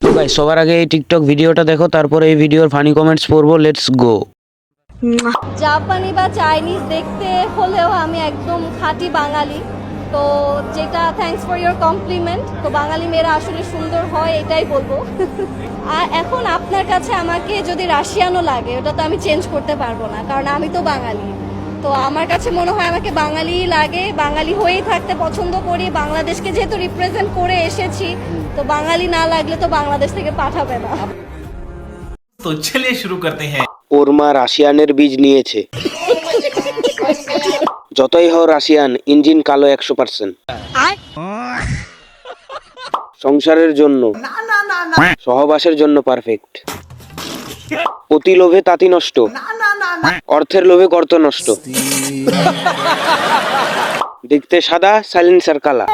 তো গাইস সবার আগে এই টিকটক ভিডিওটা দেখো, তারপরে এই ভিডিওর ফানি কমেন্টস পড়বো। Let's go. জাপানি বা চাইনিজ দেখতে হলেও আমি একদম খাঁটি বাঙালি। তো যেটা থ্যাঙ্কস ফর ইয়োর কমপ্লিমেন্ট। তো বাঙালি মেয়েরা আসলে সুন্দর হয় এটাই বলবো। আর এখন আপনার কাছে আমাকে যদি রাশিয়ানও লাগে ওটা তো আমি চেঞ্জ করতে পারবো না, কারণ আমি তো বাঙালি। তো আমার কাছে মনে হয় আমাকে বাঙালি লাগে, বাঙালি হয়েই থাকতে পছন্দ করি। বাংলাদেশকে যেহেতু রিপ্রেজেন্ট করে এসেছি, তো বাঙালি না লাগলে তো বাংলাদেশ থেকে পাঠাবে না। तो चलिए शुरू करते हैं। ওর মা রাশিয়ানের বীজ নিয়েছে। যতই হও রাশিয়ান, ইঞ্জিন কালো 100%। সংসারের জন্য, সহবাসের জন্য পারফেক্ট। অতি লোভে তাঁতি নষ্ট, অর্থের লোভে গর্ত নষ্ট। দেখতে সাদা, সাইলেন্সার কালা।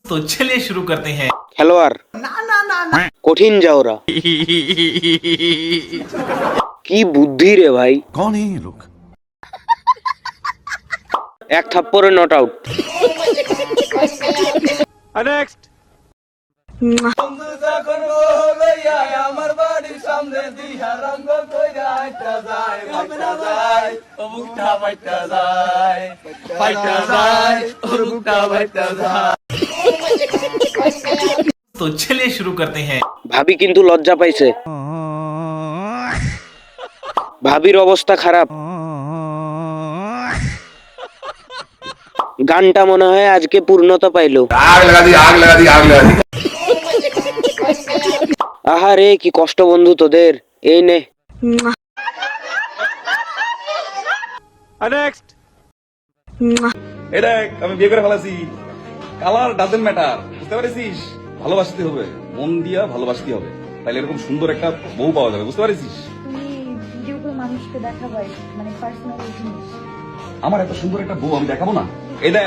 तो चलिए शुरू करते हैं। খেলোয়াড়, কঠিন যাওরা। কি বুদ্ধি রে ভাই। कौन है ये लोग? এক থাপ্পড়ে নট আউট। तो चलिए शुरू करते हैं। ভাবি কিন্তু লজ্জা পাইছে। ভাবির অবস্থা খারাপ। গানটা মনে হয় আজকে পূর্ণতা পাইলো। आग लगा दी, आग लगा दी, आग लगा दी। আহারে কি কষ্ট বন্ধু তোদের। এই নে। এই দেখ আমি বিয়ে করে ফেলাছি। কালার ডাজেন্ট ম্যাটার, বুঝতে পারছিস? ভালোবাসতে হবে, মন দিয়া ভালোবাসতে হবে, তাহলে এরকম সুন্দর একটা বউ পাওয়া যাবে, বুঝতে পারছিস? ভিডিওগুলো মানুষকে দেখাবাই, মানে পার্সোনাল জিনিস। আমার এত সুন্দর একটা বউ আমি দেখাবো না? এই দেখ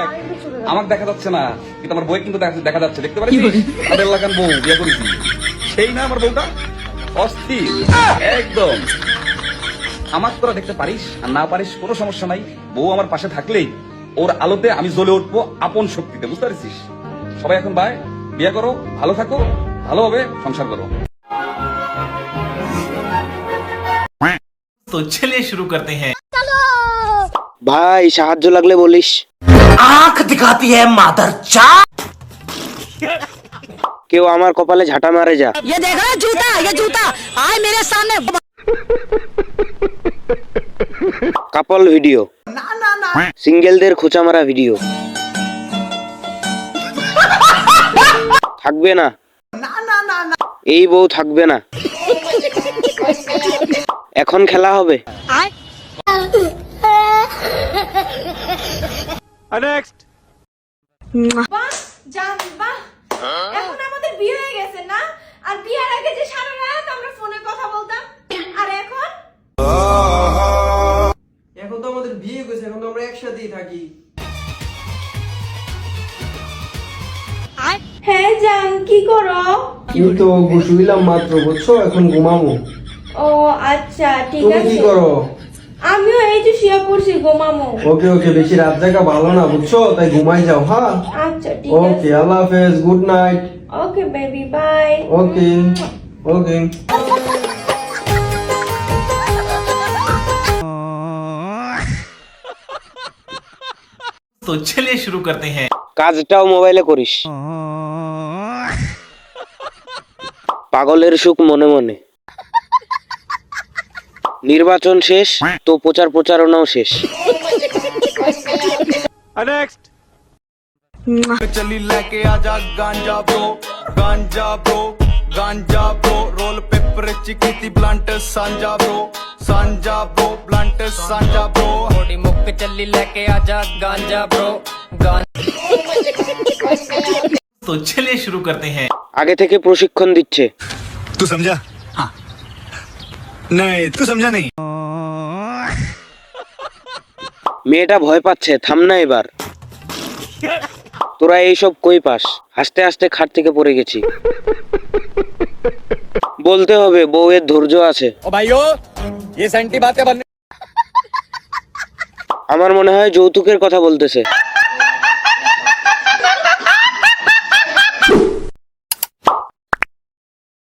আমাকে দেখা যাচ্ছে না, কিন্তু আমার বই কিন্তু দেখা যাচ্ছে, দেখতে পারছিস? আমাদের এলাকার বউ বিয়ে করেছি, সেই না আমার বউটা? অস্থির একদম। আমার তোরা দেখতে পারিস আর না পারিস কোনো সমস্যা নাই, বউ আমার পাশে থাকলেই ওর আলোতে আমি জ্বলে উঠবো আপন শক্তিতে, বুঝতে পারছিস? সবাই এখন বাই, বিয়ে করো, ভালো থাকো, ভালোভাবে সংসার করো। तो चलिए शुरू करते हैं। ভাই সাহায্য লাগলে বলিস। आंख दिखाती है मादर चाट। কেউ আমার কপালে ঝাঁটা মারে যা। ये देख रहा जूता, ये जूता आए मेरे सामने। কাপল ভিডিও, সিঙ্গেলদের খোঁচা মারা ভিডিও। থাকবে না, এই বউ থাকবে না। এখন খেলা হবে। এখন আমাদের বিয়ে হয়ে গেছে না? আর বিয়ের আগে যে সারা রাত আমরা ফোনে কথা বলতাম, আর এখন তো আমাদের বিয়ে হয়েছে, এখন তো আমরা একসাথেই থাকি। হ্যাঁ জান কি করো? এই তো শুইলাম মাত্র, বুঝছো? এখন ঘুমামো। ও আচ্ছা ঠিক তুমি আছে। কি করো? আমিও এই যে শুয়ে পড়ছি ঘুমামো। ওকে ওকে, বেশি রাত জাগা ভালো না, বুঝছো? তাই ঘুমাই যাও। হ্যাঁ আচ্ছা ঠিক ওকে, আছে। আল্লাহ হাফেজ, good night. Okay baby bye. Okay okay. तो चलिए शुरू करते हैं। কাজটাও মোবাইলে করিস। পাগলের সুখ মনে মনে। নির্বাচন শেষ তো প্রচারণাও শেষ। चली लेके आजा गांजा ब्रो, गांजा ब्रो, गांजा ब्रो, रोल पेपर चिकी ब्लंट सांजा ब्रो, सांजा ब्रो, ब्लंट सांजा ब्रो, थोड़ी मुक्क चली लेके आजा गांजा ब्रो, तो चलिए शुरू करते हैं। আগে থেকে প্রশিক্ষণ দিচ্ছে। तू समझा? हाँ नहीं, तू समझा नहीं। মেয়েটা ভয় পাচ্ছে, থাম না এবার। তোরা এইসব কই পাস? হাসতে হাসতে খাট থেকে পড়ে গেছি। বলতে হবে বউয়ের ধৈর্য আছে। আমার মনে হয় যৌতুকের কথা বলতেছে।